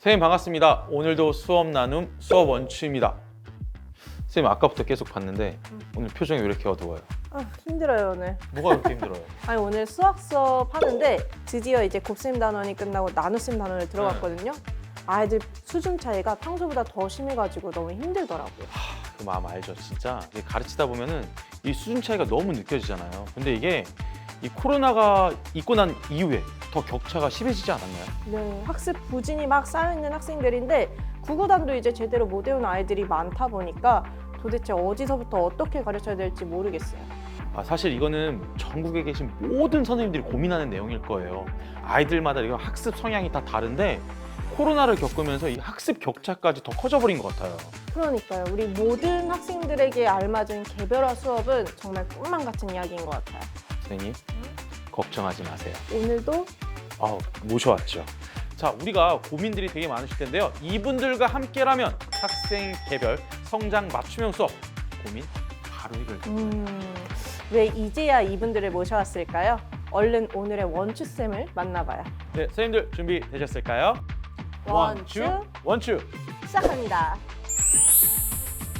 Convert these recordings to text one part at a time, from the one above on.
선생님 반갑습니다. 오늘도 수업 나눔 수업 원추입니다. 선생님 아까부터 계속 봤는데 오늘 표정이 왜 이렇게 어두워요? 힘들어요 오늘. 뭐가 그렇게 힘들어요? 아니 오늘 수학 수업 하는데 드디어 이제 곱셈 단원이 끝나고 나눗셈 단원을 들어갔거든요. 아이들 수준 차이가 평소보다 더 심해가지고 너무 힘들더라고요. 그 마음 알죠, 진짜. 이게 가르치다 보면은 이 수준 차이가 너무 느껴지잖아요. 근데 이게 이 코로나가 있고 난 이후에 더 격차가 심해지지 않았나요? 네, 학습 부진이 막 쌓여있는 학생들인데 구구단도 이제 제대로 못 외우는 아이들이 많다 보니까 도대체 어디서부터 어떻게 가르쳐야 될지 모르겠어요. 사실 이거는 전국에 계신 모든 선생님들이 고민하는 내용일 거예요. 아이들마다 이거 학습 성향이 다 다른데 코로나를 겪으면서 이 학습 격차까지 더 커져버린 것 같아요. 그러니까요. 우리 모든 학생들에게 알맞은 개별화 수업은 정말 꿈만 같은 이야기인 것 같아요. 선생님, 걱정하지 마세요. 오늘도 모셔왔죠. 자, 우리가 고민들이 되게 많으실 텐데요. 이분들과 함께라면 학생 개별 성장 맞춤형 수업 고민 바로 해결돼요. 왜 이제야 이분들을 모셔왔을까요? 얼른 오늘의 원추쌤을 만나봐요. 네, 선생님들 준비되셨을까요? 원추. 시작합니다.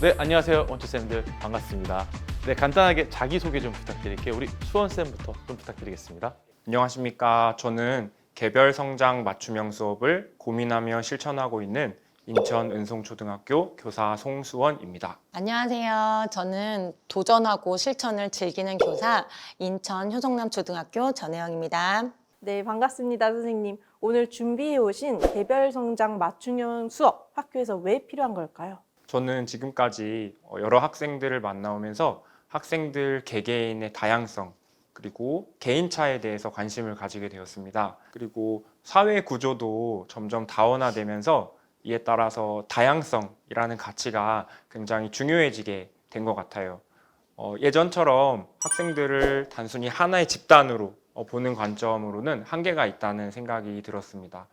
네, 안녕하세요. 원추 쌤들 반갑습니다. 네, 간단하게 자기소개 좀 부탁드릴게요. 우리 수원 쌤부터 좀 부탁드리겠습니다. 안녕하십니까. 저는 개별 성장 맞춤형 수업을 고민하며 실천하고 있는 인천 은송초등학교 교사 송수원입니다. 안녕하세요. 저는 도전하고 실천을 즐기는 교사 인천 효성남초등학교 전혜영입니다. 네, 반갑습니다, 선생님. 오늘 준비해 오신 개별 성장 맞춤형 수업 학교에서 왜 필요한 걸까요? 저는 지금까지 여러 학생들을 만나오면서 학생들 개개인의 다양성 그리고 개인차에 대해서 관심을 가지게 되었습니다. 그리고 사회 구조도 점점 다원화되면서 이에 따라서 다양성이라는 가치가 굉장히 중요해지게 된 것 같아요. 예전처럼 학생들을 단순히 하나의 집단으로 보는 관점으로는 한계가 있다는 생각이 들었습니다.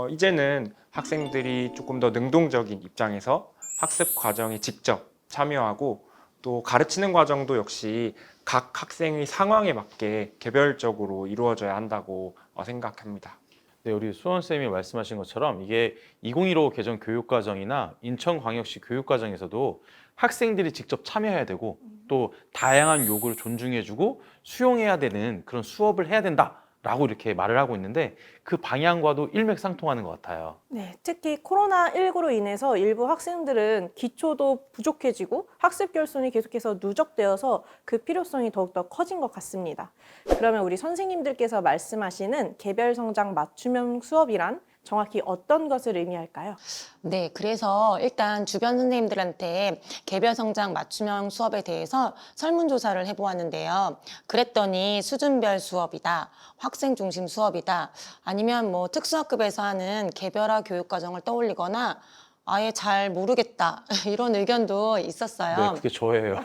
이제는 학생들이 조금 더 능동적인 입장에서 학습 과정에 직접 참여하고 또 가르치는 과정도 역시 각 학생의 상황에 맞게 개별적으로 이루어져야 한다고 생각합니다. 네, 우리 수원쌤이 말씀하신 것처럼 이게 2015 개정 교육과정이나 인천광역시 교육과정에서도 학생들이 직접 참여해야 되고 또 다양한 요구를 존중해주고 수용해야 되는 그런 수업을 해야 된다라고 이렇게 말을 하고 있는데 그 방향과도 일맥상통하는 것 같아요. 네, 특히 코로나19로 인해서 일부 학생들은 기초도 부족해지고 학습 결손이 계속해서 누적되어서 그 필요성이 더욱더 커진 것 같습니다. 그러면 우리 선생님들께서 말씀하시는 개별 성장 맞춤형 수업이란 정확히 어떤 것을 의미할까요? 네, 그래서 일단 주변 선생님들한테 개별 성장 맞춤형 수업에 대해서 설문조사를 해보았는데요. 그랬더니 수준별 수업이다, 학생 중심 수업이다, 아니면 뭐 특수학급에서 하는 개별화 교육과정을 떠올리거나 아예 잘 모르겠다 이런 의견도 있었어요. 네, 그게 저예요.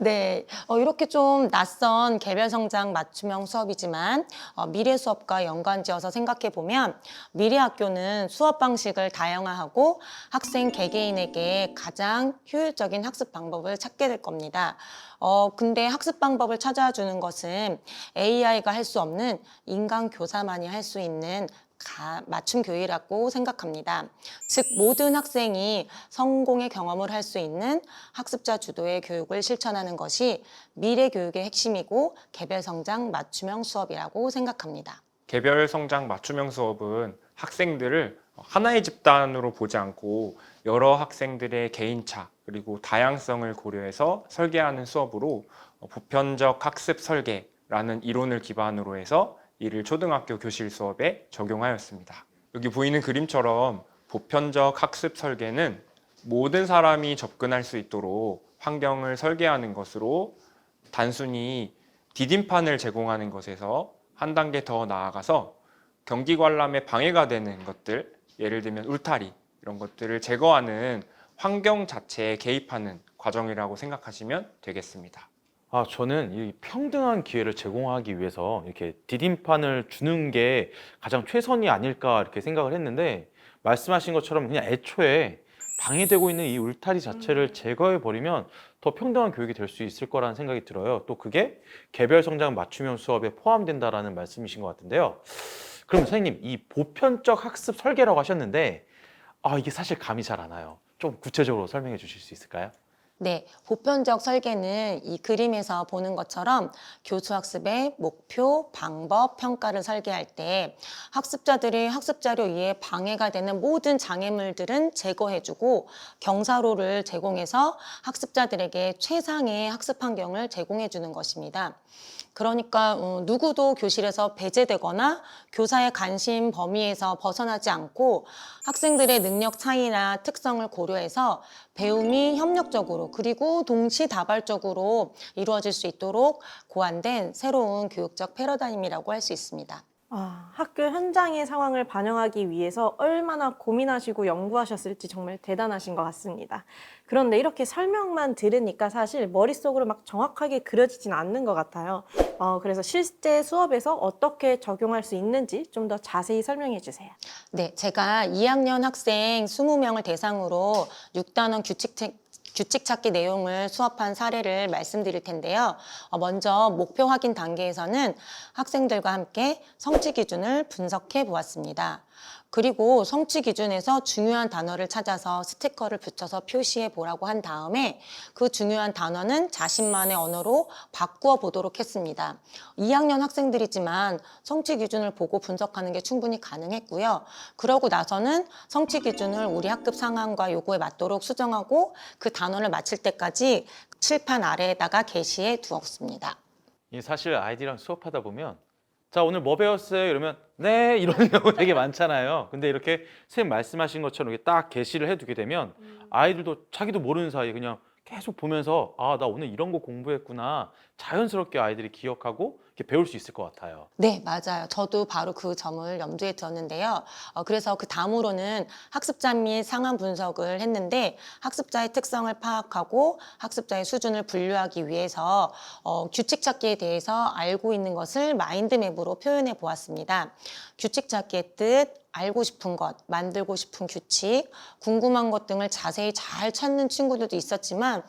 네, 이렇게 좀 낯선 개별 성장 맞춤형 수업이지만 미래 수업과 연관지어서 생각해 보면 미래 학교는 수업 방식을 다양화하고 학생 개개인에게 가장 효율적인 학습 방법을 찾게 될 겁니다. 근데 학습 방법을 찾아주는 것은 AI가 할 수 없는 인간 교사만이 할 수 있는 맞춤 교육이라고 생각합니다. 즉 모든 학생이 성공의 경험을 할 수 있는 학습자 주도의 교육을 실천하는 것이 미래 교육의 핵심이고 개별 성장 맞춤형 수업이라고 생각합니다. 개별 성장 맞춤형 수업은 학생들을 하나의 집단으로 보지 않고 여러 학생들의 개인차 그리고 다양성을 고려해서 설계하는 수업으로 보편적 학습 설계라는 이론을 기반으로 해서 이를 초등학교 교실 수업에 적용하였습니다. 여기 보이는 그림처럼 보편적 학습 설계는 모든 사람이 접근할 수 있도록 환경을 설계하는 것으로 단순히 디딤판을 제공하는 것에서 한 단계 더 나아가서 경기 관람에 방해가 되는 것들, 예를 들면 울타리 이런 것들을 제거하는 환경 자체에 개입하는 과정이라고 생각하시면 되겠습니다. 저는 이 평등한 기회를 제공하기 위해서 이렇게 디딤판을 주는 게 가장 최선이 아닐까 이렇게 생각을 했는데 말씀하신 것처럼 그냥 애초에 방해되고 있는 이 울타리 자체를 제거해 버리면 더 평등한 교육이 될 수 있을 거라는 생각이 들어요. 또 그게 개별 성장 맞춤형 수업에 포함된다라는 말씀이신 것 같은데요. 그럼 선생님, 이 보편적 학습 설계라고 하셨는데 이게 사실 감이 잘 안 와요. 좀 구체적으로 설명해 주실 수 있을까요? 네, 보편적 설계는 이 그림에서 보는 것처럼 교수학습의 목표, 방법, 평가를 설계할 때 학습자들이 학습 자료 이해에 방해가 되는 모든 장애물들은 제거해주고 경사로를 제공해서 학습자들에게 최상의 학습 환경을 제공해주는 것입니다. 그러니까 누구도 교실에서 배제되거나 교사의 관심 범위에서 벗어나지 않고 학생들의 능력 차이나 특성을 고려해서 배움이 협력적으로 그리고 동시다발적으로 이루어질 수 있도록 고안된 새로운 교육적 패러다임이라고 할 수 있습니다. 학교 현장의 상황을 반영하기 위해서 얼마나 고민하시고 연구하셨을지 정말 대단하신 것 같습니다. 그런데 이렇게 설명만 들으니까 사실 머릿속으로 막 정확하게 그려지진 않는 것 같아요. 그래서 실제 수업에서 어떻게 적용할 수 있는지 좀 더 자세히 설명해 주세요. 네, 제가 2학년 학생 20명을 대상으로 6단원 규칙 찾기 내용을 수업한 사례를 말씀드릴 텐데요. 먼저 목표 확인 단계에서는 학생들과 함께 성취 기준을 분석해 보았습니다. 그리고 성취 기준에서 중요한 단어를 찾아서 스티커를 붙여서 표시해 보라고 한 다음에 그 중요한 단어는 자신만의 언어로 바꾸어 보도록 했습니다. 2학년 학생들이지만 성취 기준을 보고 분석하는 게 충분히 가능했고요. 그러고 나서는 성취 기준을 우리 학급 상황과 요구에 맞도록 수정하고 그 단어를 맞힐 때까지 칠판 아래에다가 게시해 두었습니다. 이 사실 아이들이랑 수업하다 보면 자, 오늘 뭐 배웠어요? 이러면 네, 이러는 경우 되게 많잖아요. 근데 이렇게 선생님 말씀하신 것처럼 이렇게 딱 게시를 해두게 되면 아이들도 자기도 모르는 사이에 그냥 계속 보면서 나 오늘 이런 거 공부했구나. 자연스럽게 아이들이 기억하고 이렇게 배울 수 있을 것 같아요. 네, 맞아요. 저도 바로 그 점을 염두에 두었는데요. 그래서 그 다음으로는 학습자 및 상황 분석을 했는데 학습자의 특성을 파악하고 학습자의 수준을 분류하기 위해서 규칙 찾기에 대해서 알고 있는 것을 마인드맵으로 표현해 보았습니다. 규칙 찾기의 뜻, 알고 싶은 것, 만들고 싶은 규칙, 궁금한 것 등을 자세히 잘 찾는 친구들도 있었지만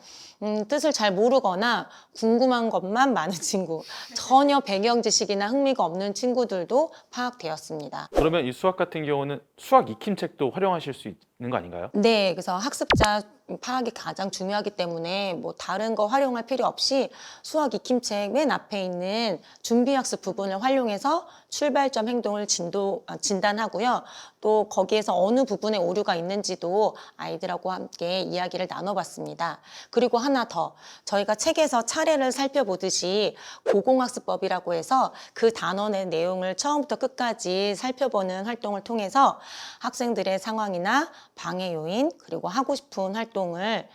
뜻을 잘 모르거나 궁금한 것만 많은 친구, 전혀 배경 지식이나 흥미가 없는 친구들도 파악되었습니다. 그러면 이 수학 같은 경우는 수학 익힘책도 활용하실 수 있는 거 아닌가요? 네, 그래서 학습자 파악이 가장 중요하기 때문에 뭐 다른 거 활용할 필요 없이 수학 익힘책 맨 앞에 있는 준비학습 부분을 활용해서 출발점 행동을 진단하고요. 또 거기에서 어느 부분에 오류가 있는지도 아이들하고 함께 이야기를 나눠봤습니다. 그리고 하나 더, 저희가 책에서 차례를 살펴보듯이 고공학습법이라고 해서 그 단원의 내용을 처음부터 끝까지 살펴보는 활동을 통해서 학생들의 상황이나 방해 요인 그리고 하고 싶은 활동을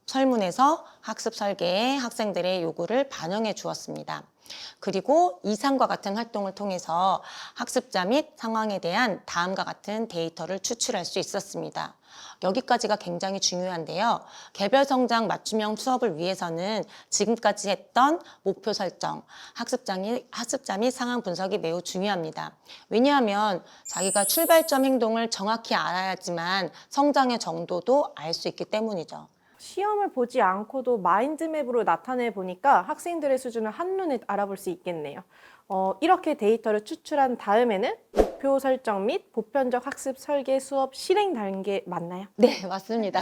설문해서 학습 설계에 학생들의 요구를 반영해 주었습니다. 그리고 이상과 같은 활동을 통해서 학습자 및 상황에 대한 다음과 같은 데이터를 추출할 수 있었습니다. 여기까지가 굉장히 중요한데요. 개별 성장 맞춤형 수업을 위해서는 지금까지 했던 목표 설정, 학습자 및 상황 분석이 매우 중요합니다. 왜냐하면 자기가 출발점 행동을 정확히 알아야지만 성장의 정도도 알 수 있기 때문이죠. 시험을 보지 않고도 마인드맵으로 나타내 보니까 학생들의 수준을 한눈에 알아볼 수 있겠네요. 이렇게 데이터를 추출한 다음에는 목표 설정 및 보편적 학습 설계 수업 실행 단계 맞나요? 네, 맞습니다.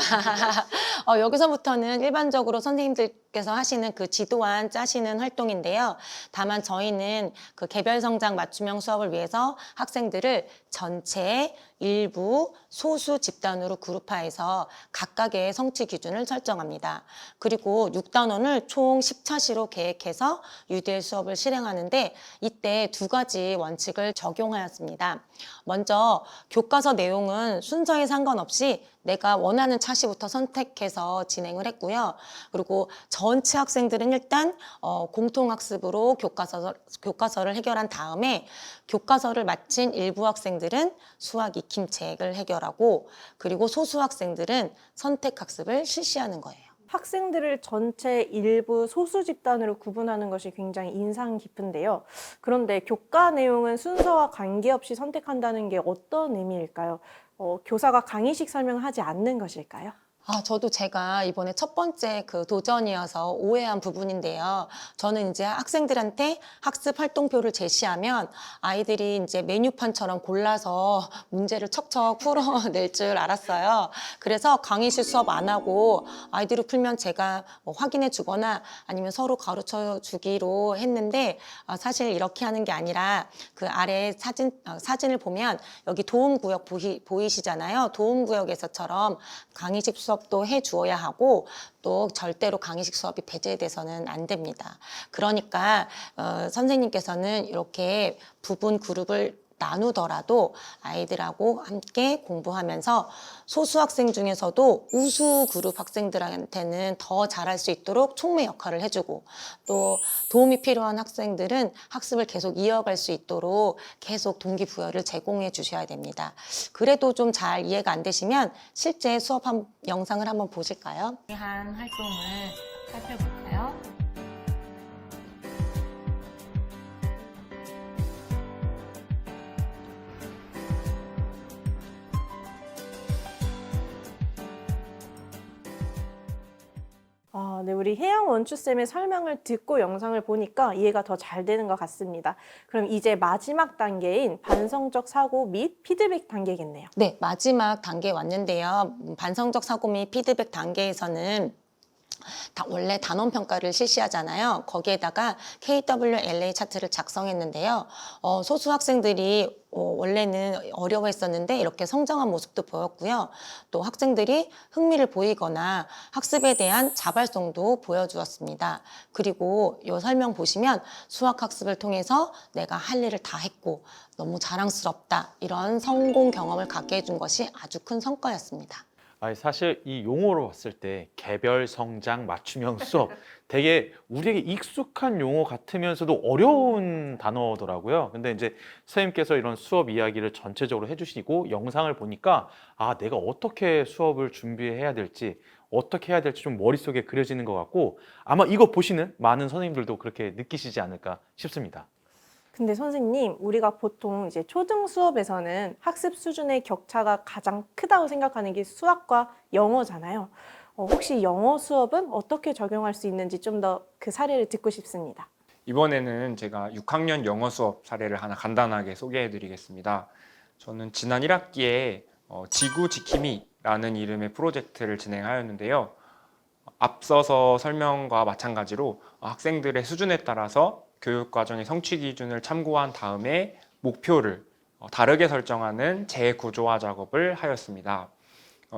여기서부터는 일반적으로 선생님들께서 하시는 그 지도안 짜시는 활동인데요. 다만 저희는 그 개별 성장 맞춤형 수업을 위해서 학생들을 전체, 일부, 소수 집단으로 그룹화해서 각각의 성취 기준을 설정합니다. 그리고 6단원을 총 10차시로 계획해서 UDL 수업을 실행하는데 이때 두 가지 원칙을 적용하였습니다. 먼저 교과서 내용은 순서에 상관없이 내가 원하는 차시부터 선택해서 진행을 했고요. 그리고 전체 학생들은 일단 공통학습으로 교과서를 해결한 다음에 교과서를 마친 일부 학생들은 수학 익힘책을 해결하고 그리고 소수 학생들은 선택학습을 실시하는 거예요. 학생들을 전체, 일부, 소수 집단으로 구분하는 것이 굉장히 인상 깊은데요. 그런데 교과 내용은 순서와 관계없이 선택한다는 게 어떤 의미일까요? 교사가 강의식 설명을 하지 않는 것일까요? 저도 제가 이번에 첫 번째 그 도전이어서 오해한 부분인데요. 저는 이제 학생들한테 학습 활동표를 제시하면 아이들이 이제 메뉴판처럼 골라서 문제를 척척 풀어낼 줄 알았어요. 그래서 강의실 수업 안 하고 아이들이 풀면 제가 뭐 확인해 주거나 아니면 서로 가르쳐 주기로 했는데 사실 이렇게 하는 게 아니라 그 아래 사진을 보면 여기 도움구역 보이시잖아요. 도움구역에서처럼 강의식 수업도 해 주어야 하고 또 절대로 강의식 수업이 배제돼서는 안 됩니다. 그러니까 선생님께서는 이렇게 부분 그룹을 나누더라도 아이들하고 함께 공부하면서 소수 학생 중에서도 우수 그룹 학생들한테는 더 잘할 수 있도록 촉매 역할을 해주고 또 도움이 필요한 학생들은 학습을 계속 이어갈 수 있도록 계속 동기부여를 제공해 주셔야 됩니다. 그래도 좀 잘 이해가 안 되시면 실제 수업 영상을 한번 보실까요? 한 활동을 살펴볼까요? 네, 우리 혜영 원추쌤의 설명을 듣고 영상을 보니까 이해가 더 잘 되는 것 같습니다. 그럼 이제 마지막 단계인 반성적 사고 및 피드백 단계겠네요. 네, 마지막 단계에 왔는데요. 반성적 사고 및 피드백 단계에서는 원래 단원 평가를 실시하잖아요. 거기에다가 KWLA 차트를 작성했는데요. 소수 학생들이 원래는 어려워했었는데 이렇게 성장한 모습도 보였고요. 또 학생들이 흥미를 보이거나 학습에 대한 자발성도 보여주었습니다. 그리고 이 설명 보시면 수학 학습을 통해서 내가 할 일을 다 했고 너무 자랑스럽다 이런 성공 경험을 갖게 해준 것이 아주 큰 성과였습니다. 아니, 사실 이 용어로 봤을 때 개별 성장 맞춤형 수업 되게 우리에게 익숙한 용어 같으면서도 어려운 단어더라고요. 근데 이제 선생님께서 이런 수업 이야기를 전체적으로 해주시고 영상을 보니까 내가 어떻게 수업을 준비해야 될지 어떻게 해야 될지 좀 머릿속에 그려지는 것 같고 아마 이거 보시는 많은 선생님들도 그렇게 느끼시지 않을까 싶습니다. 근데 선생님, 우리가 보통 이제 초등 수업에서는 학습 수준의 격차가 가장 크다고 생각하는 게 수학과 영어잖아요. 혹시 영어 수업은 어떻게 적용할 수 있는지 좀 더 그 사례를 듣고 싶습니다. 이번에는 제가 6학년 영어 수업 사례를 하나 간단하게 소개해 드리겠습니다. 저는 지난 1학기에 지구 지킴이라는 이름의 프로젝트를 진행하였는데요. 앞서서 설명과 마찬가지로 학생들의 수준에 따라서 교육과정의 성취 기준을 참고한 다음에 목표를 다르게 설정하는 재구조화 작업을 하였습니다.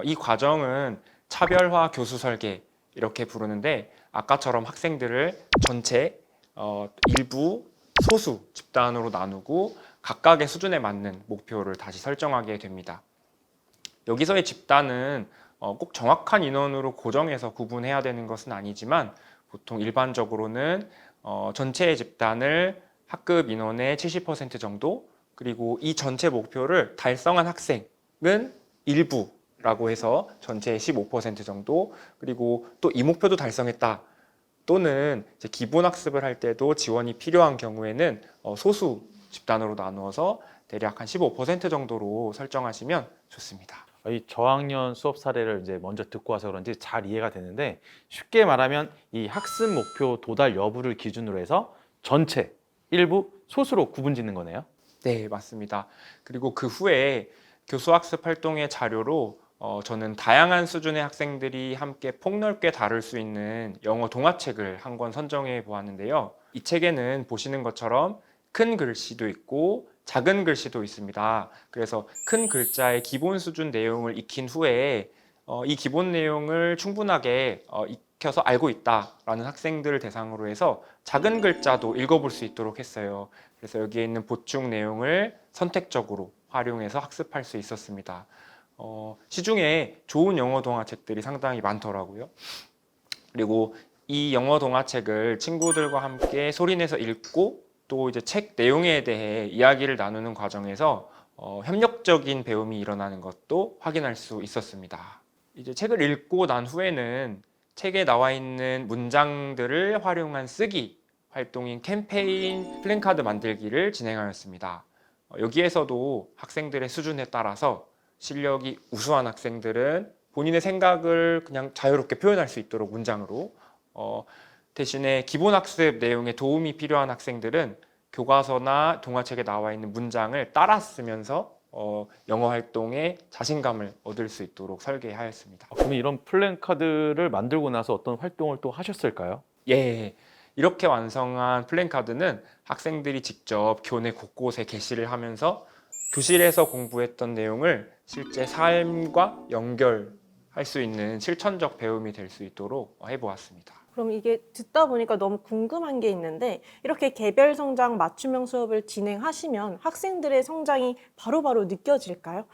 이 과정은 차별화 교수 설계 이렇게 부르는데 아까처럼 학생들을 전체, 일부, 소수 집단으로 나누고 각각의 수준에 맞는 목표를 다시 설정하게 됩니다. 여기서의 집단은 꼭 정확한 인원으로 고정해서 구분해야 되는 것은 아니지만 보통 일반적으로는 전체의 집단을 학급 인원의 70% 정도 그리고 이 전체 목표를 달성한 학생은 일부라고 해서 전체의 15% 정도 그리고 또 이 목표도 달성했다 또는 이제 기본 학습을 할 때도 지원이 필요한 경우에는 소수 집단으로 나누어서 대략 한 15% 정도로 설정하시면 좋습니다. 이 저학년 수업 사례를 이제 먼저 듣고 와서 그런지 잘 이해가 되는데 쉽게 말하면 이 학습 목표 도달 여부를 기준으로 해서 전체, 일부, 소수로 구분 짓는 거네요. 네, 맞습니다. 그리고 그 후에 교수학습 활동의 자료로 저는 다양한 수준의 학생들이 함께 폭넓게 다룰 수 있는 영어 동화책을 한 권 선정해 보았는데요. 이 책에는 보시는 것처럼 큰 글씨도 있고 작은 글씨도 있습니다. 그래서 큰 글자의 기본 수준 내용을 익힌 후에 이 기본 내용을 충분하게 익혀서 알고 있다라는 학생들을 대상으로 해서 작은 글자도 읽어볼 수 있도록 했어요. 그래서 여기에 있는 보충 내용을 선택적으로 활용해서 학습할 수 있었습니다. 시중에 좋은 영어 동화책들이 상당히 많더라고요. 그리고 이 영어 동화책을 친구들과 함께 소리내서 읽고 또 이제 책 내용에 대해 이야기를 나누는 과정에서 협력적인 배움이 일어나는 것도 확인할 수 있었습니다. 이제 책을 읽고 난 후에는 책에 나와 있는 문장들을 활용한 쓰기 활동인 캠페인 플랜카드 만들기를 진행하였습니다. 여기에서도 학생들의 수준에 따라서 실력이 우수한 학생들은 본인의 생각을 그냥 자유롭게 표현할 수 있도록 문장으로 대신에 기본 학습 내용에 도움이 필요한 학생들은 교과서나 동화책에 나와 있는 문장을 따라 쓰면서 영어 활동에 자신감을 얻을 수 있도록 설계하였습니다. 그러면 이런 플랜카드를 만들고 나서 어떤 활동을 또 하셨을까요? 예, 이렇게 완성한 플랜카드는 학생들이 직접 교내 곳곳에 게시를 하면서 교실에서 공부했던 내용을 실제 삶과 연결할 수 있는 실천적 배움이 될 수 있도록 해보았습니다. 그럼 이게 듣다 보니까 너무 궁금한 게 있는데 이렇게 개별 성장 맞춤형 수업을 진행하시면 학생들의 성장이 바로바로 느껴질까요?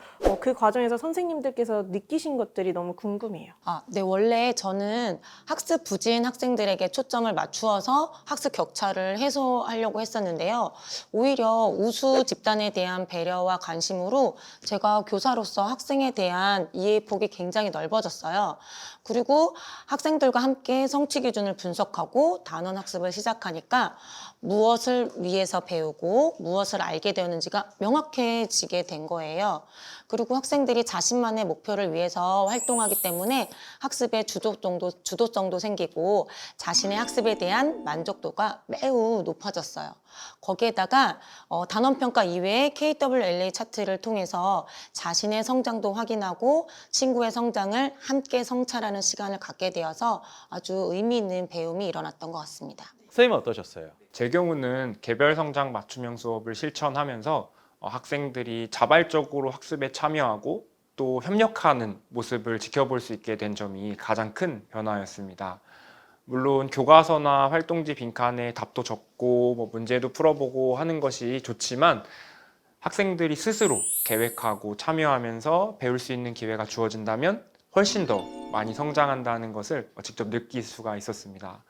그 과정에서 선생님들께서 느끼신 것들이 너무 궁금해요. 네, 원래 저는 학습 부진 학생들에게 초점을 맞추어서 학습 격차를 해소하려고 했었는데요. 오히려 우수 집단에 대한 배려와 관심으로 제가 교사로서 학생에 대한 이해 폭이 굉장히 넓어졌어요. 그리고 학생들과 함께 성취 기준을 분석하고 단원 학습을 시작하니까 무엇을 위해서 배우고 무엇을 알게 되었는지가 명확해지게 된 거예요. 그리고 학생들이 자신만의 목표를 위해서 활동하기 때문에 학습의 주도성도 생기고 자신의 학습에 대한 만족도가 매우 높아졌어요. 거기에다가 단원평가 이외에 KWLA 차트를 통해서 자신의 성장도 확인하고 친구의 성장을 함께 성찰하는 시간을 갖게 되어서 아주 의미 있는 배움이 일어났던 것 같습니다. 선생님은 어떠셨어요? 제 경우는 개별 성장 맞춤형 수업을 실천하면서 학생들이 자발적으로 학습에 참여하고 또 협력하는 모습을 지켜볼 수 있게 된 점이 가장 큰 변화였습니다. 물론 교과서나 활동지 빈칸에 답도 적고 문제도 풀어보고 하는 것이 좋지만 학생들이 스스로 계획하고 참여하면서 배울 수 있는 기회가 주어진다면 훨씬 더 많이 성장한다는 것을 직접 느낄 수가 있었습니다.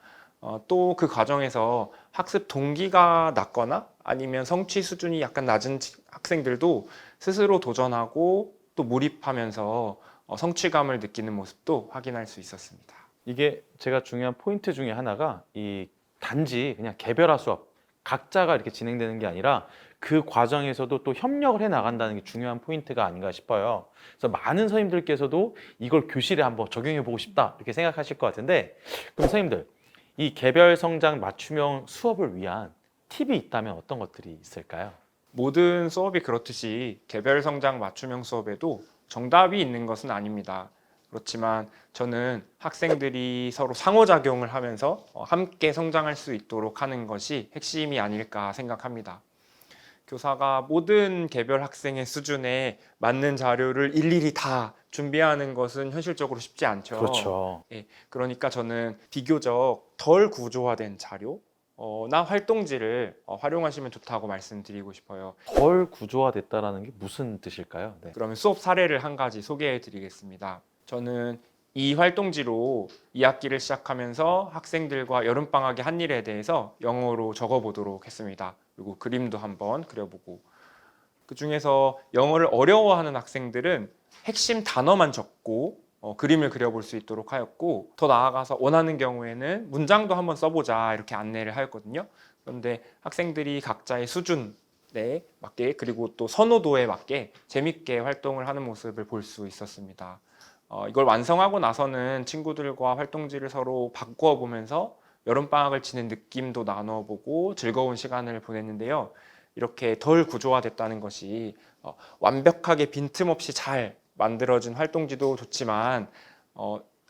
또 그 과정에서 학습 동기가 낮거나 아니면 성취 수준이 약간 낮은 학생들도 스스로 도전하고 또 몰입하면서 성취감을 느끼는 모습도 확인할 수 있었습니다. 이게 제가 중요한 포인트 중에 하나가 이 단지 그냥 개별화 수업 각자가 이렇게 진행되는 게 아니라 그 과정에서도 또 협력을 해 나간다는 게 중요한 포인트가 아닌가 싶어요. 그래서 많은 선생님들께서도 이걸 교실에 한번 적용해 보고 싶다 이렇게 생각하실 것 같은데, 그럼 선생님들 이 개별 성장 맞춤형 수업을 위한 팁이 있다면 어떤 것들이 있을까요? 모든 수업이 그렇듯이 개별 성장 맞춤형 수업에도 정답이 있는 것은 아닙니다. 그렇지만 저는 학생들이 서로 상호작용을 하면서 함께 성장할 수 있도록 하는 것이 핵심이 아닐까 생각합니다. 교사가 모든 개별 학생의 수준에 맞는 자료를 일일이 다 준비하는 것은 현실적으로 쉽지 않죠. 그렇죠. 예, 그러니까 저는 비교적 덜 구조화된 자료나 활동지를 활용하시면 좋다고 말씀드리고 싶어요. 덜 구조화됐다라는 게 무슨 뜻일까요? 네. 그러면 수업 사례를 한 가지 소개해 드리겠습니다. 저는 이 활동지로 2학기를 시작하면서 학생들과 여름방학의 한 일에 대해서 영어로 적어보도록 했습니다. 그리고 그림도 한번 그려보고, 그 중에서 영어를 어려워하는 학생들은 핵심 단어만 적고 그림을 그려볼 수 있도록 하였고, 더 나아가서 원하는 경우에는 문장도 한번 써보자 이렇게 안내를 하였거든요. 그런데 학생들이 각자의 수준에 맞게 그리고 또 선호도에 맞게 재밌게 활동을 하는 모습을 볼 수 있었습니다. 이걸 완성하고 나서는 친구들과 활동지를 서로 바꾸어 보면서 여름방학을 지낸 느낌도 나눠보고 즐거운 시간을 보냈는데요. 이렇게 덜 구조화됐다는 것이 완벽하게 빈틈없이 잘 만들어진 활동지도 좋지만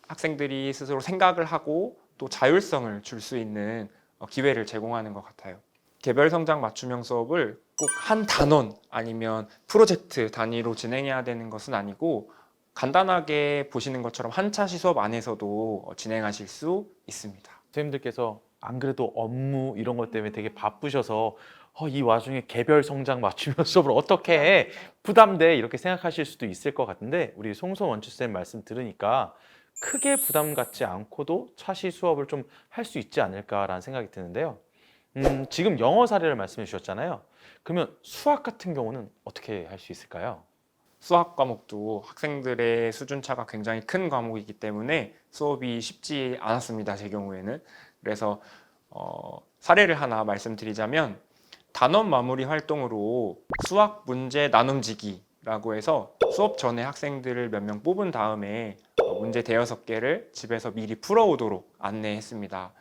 학생들이 스스로 생각을 하고 또 자율성을 줄 수 있는 기회를 제공하는 것 같아요. 개별 성장 맞춤형 수업을 꼭 한 단원 아니면 프로젝트 단위로 진행해야 되는 것은 아니고 간단하게 보시는 것처럼 한 차시 수업 안에서도 진행하실 수 있습니다. 선생님들께서 안 그래도 업무 이런 것 때문에 되게 바쁘셔서 이 와중에 개별 성장 맞춤형 수업을 어떻게 해? 부담돼 이렇게 생각하실 수도 있을 것 같은데, 우리 송소 원추쌤 말씀 들으니까 크게 부담 갖지 않고도 차시 수업을 좀 할 수 있지 않을까라는 생각이 드는데요. 지금 영어 사례를 말씀해 주셨잖아요. 그러면 수학 같은 경우는 어떻게 할 수 있을까요? 수학 과목도 학생들의 수준차가 굉장히 큰 과목이기 때문에 수업이 쉽지 않았습니다. 제 경우에는. 그래서 사례를 하나 말씀드리자면 단원 마무리 활동으로 수학 문제 나눔지기 문제집이라고 해서 수업 전에 학생들을 몇 명 뽑은 다음에 문제 대여섯 개를 집에서 미리 풀어오도록 안내했습니다.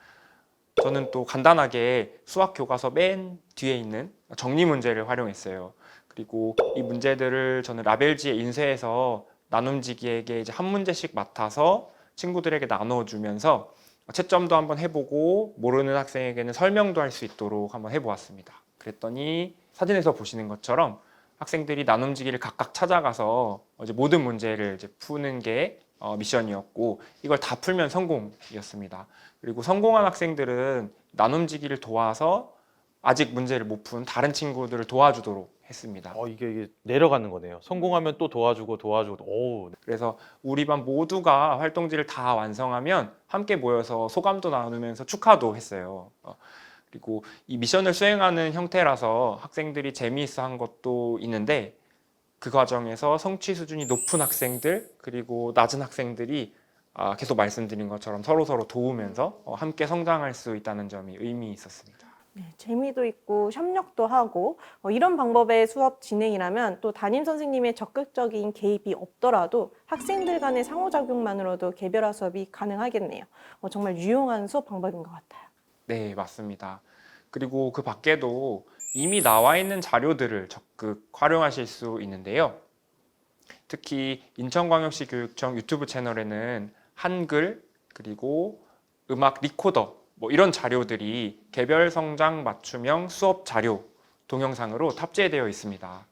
저는 또 간단하게 수학 교과서 맨 뒤에 있는 정리 문제를 활용했어요. 그리고 이 문제들을 저는 라벨지에 인쇄해서 나눔지기에게 이제 한 문제씩 맡아서 친구들에게 나눠주면서 채점도 한번 해보고 모르는 학생에게는 설명도 할 수 있도록 한번 해보았습니다. 그랬더니 사진에서 보시는 것처럼 학생들이 나눔지기를 각각 찾아가서 이제 모든 문제를 이제 푸는 게 미션이었고 이걸 다 풀면 성공이었습니다. 그리고 성공한 학생들은 나눔지기를 도와서 아직 문제를 못 푼 다른 친구들을 도와주도록 했습니다. 이게 내려가는 거네요. 성공하면 또 도와주고. 오, 그래서 우리 반 모두가 활동지를 다 완성하면 함께 모여서 소감도 나누면서 축하도 했어요. 그리고 이 미션을 수행하는 형태라서 학생들이 재미있어 한 것도 있는데 그 과정에서 성취 수준이 높은 학생들 그리고 낮은 학생들이 계속 말씀드린 것처럼 서로 도우면서 함께 성장할 수 있다는 점이 의미 있었습니다. 네, 재미도 있고 협력도 하고 이런 방법의 수업 진행이라면 또 담임 선생님의 적극적인 개입이 없더라도 학생들 간의 상호작용만으로도 개별화 수업이 가능하겠네요. 정말 유용한 수업 방법인 것 같아요. 네, 맞습니다. 그리고 그 밖에도 이미 나와 있는 자료들을 적극 활용하실 수 있는데요. 특히 인천광역시 교육청 유튜브 채널에는 한글 그리고 음악 리코더 이런 자료들이 개별 성장 맞춤형 수업 자료 동영상으로 탑재되어 있습니다.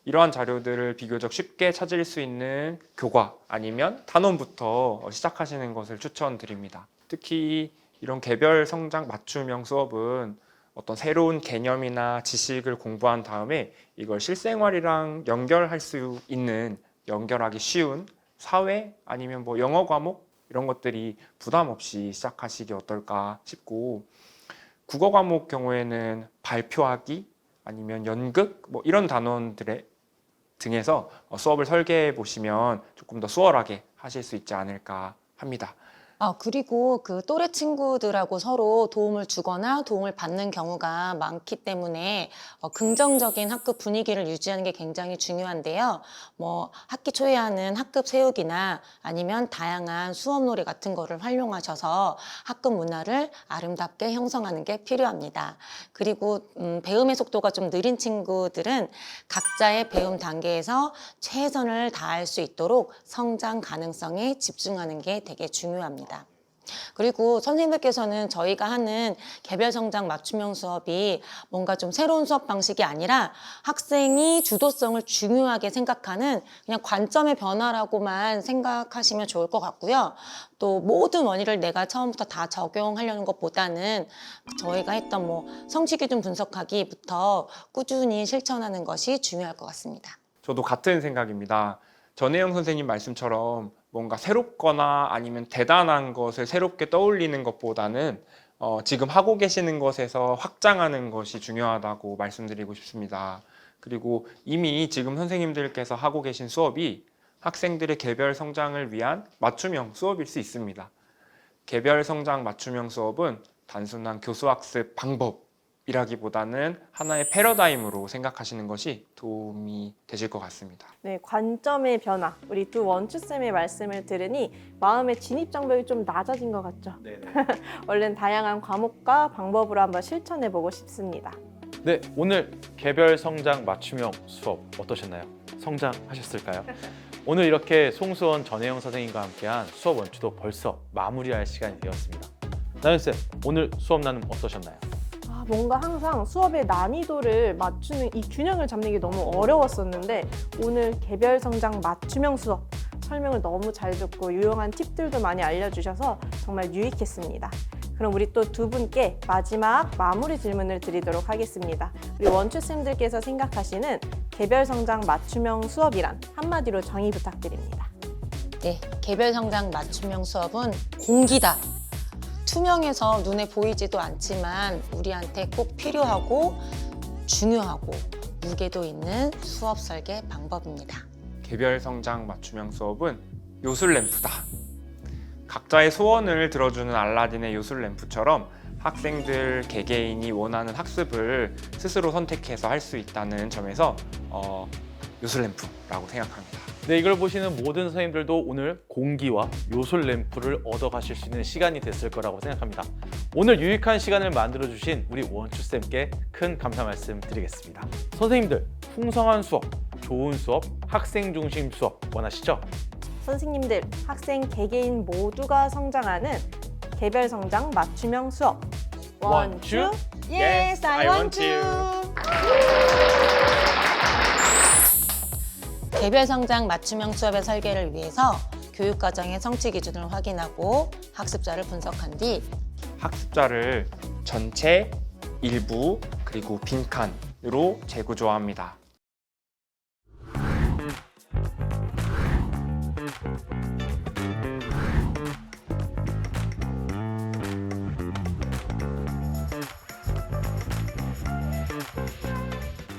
이러한 자료들을 비교적 쉽게 찾을 수 있는 교과 아니면 단원부터 시작하시는 것을 추천드립니다. 특히 이런 개별 성장 맞춤형 수업은 어떤 새로운 개념이나 지식을 공부한 다음에 이걸 실생활이랑 연결할 수 있는 연결하기 쉬운 사회 아니면 영어 과목 이런 것들이 부담 없이 시작하시기 어떨까 싶고 국어 과목 경우에는 발표하기 아니면 연극 이런 단원들의 등에서 수업을 설계해 보시면 조금 더 수월하게 하실 수 있지 않을까 합니다. 그리고 그 또래 친구들하고 서로 도움을 주거나 도움을 받는 경우가 많기 때문에 긍정적인 학급 분위기를 유지하는 게 굉장히 중요한데요. 학기 초에 하는 학급 세우기나 아니면 다양한 수업놀이 같은 거를 활용하셔서 학급 문화를 아름답게 형성하는 게 필요합니다. 그리고 배움의 속도가 좀 느린 친구들은 각자의 배움 단계에서 최선을 다할 수 있도록 성장 가능성에 집중하는 게 되게 중요합니다. 그리고 선생님들께서는 저희가 하는 개별 성장 맞춤형 수업이 뭔가 좀 새로운 수업 방식이 아니라 학생이 주도성을 중요하게 생각하는 그냥 관점의 변화라고만 생각하시면 좋을 것 같고요. 또 모든 원리를 내가 처음부터 다 적용하려는 것보다는 저희가 했던 성취 기준 분석하기부터 꾸준히 실천하는 것이 중요할 것 같습니다. 저도 같은 생각입니다. 전혜영 선생님 말씀처럼 뭔가 새롭거나 아니면 대단한 것을 새롭게 떠올리는 것보다는 지금 하고 계시는 것에서 확장하는 것이 중요하다고 말씀드리고 싶습니다. 그리고 이미 지금 선생님들께서 하고 계신 수업이 학생들의 개별 성장을 위한 맞춤형 수업일 수 있습니다. 개별 성장 맞춤형 수업은 단순한 교수학습 방법이라기보다는 하나의 패러다임으로 생각하시는 것이 도움이 되실 것 같습니다. 네, 관점의 변화. 우리 두 원추쌤의 말씀을 들으니 마음의 진입 장벽이 좀 낮아진 것 같죠? 네네. 얼른 다양한 과목과 방법으로 한번 실천해보고 싶습니다. 네, 오늘 개별 성장 맞춤형 수업 어떠셨나요? 성장하셨을까요? 오늘 이렇게 송수원 전혜영 선생님과 함께한 수업 원추도 벌써 마무리할 시간이 되었습니다. 나연쌤, 오늘 수업 나눔 어떠셨나요? 뭔가 항상 수업의 난이도를 맞추는 이 균형을 잡는 게 너무 어려웠었는데 오늘 개별 성장 맞춤형 수업 설명을 너무 잘 듣고 유용한 팁들도 많이 알려주셔서 정말 유익했습니다. 그럼 우리 또 두 분께 마지막 마무리 질문을 드리도록 하겠습니다. 우리 원추쌤들께서 생각하시는 개별 성장 맞춤형 수업이란 한마디로 정의 부탁드립니다. 네, 개별 성장 맞춤형 수업은 공기다. 투명해서 눈에 보이지도 않지만 우리한테 꼭 필요하고 중요하고 무게도 있는 수업 설계 방법입니다. 개별 성장 맞춤형 수업은 요술 램프다. 각자의 소원을 들어주는 알라딘의 요술 램프처럼 학생들 개개인이 원하는 학습을 스스로 선택해서 할 수 있다는 점에서 요술 램프라고 생각합니다. 네, 이걸 보시는 모든 선생님들도 오늘 공기와 요술 램프를 얻어가실 수 있는 시간이 됐을 거라고 생각합니다. 오늘 유익한 시간을 만들어주신 우리 원추쌤께 큰 감사 말씀 드리겠습니다. 선생님들, 풍성한 수업, 좋은 수업, 학생 중심 수업 원하시죠? 선생님들, 학생 개개인 모두가 성장하는 개별 성장 맞춤형 수업. 원추 Yes, I want to. 개별 성장 맞춤형 수업의 설계를 위해서 교육과정의 성취 기준을 확인하고 학습자를 분석한 뒤 학습자를 전체, 일부, 그리고 빈칸으로 재구조합니다.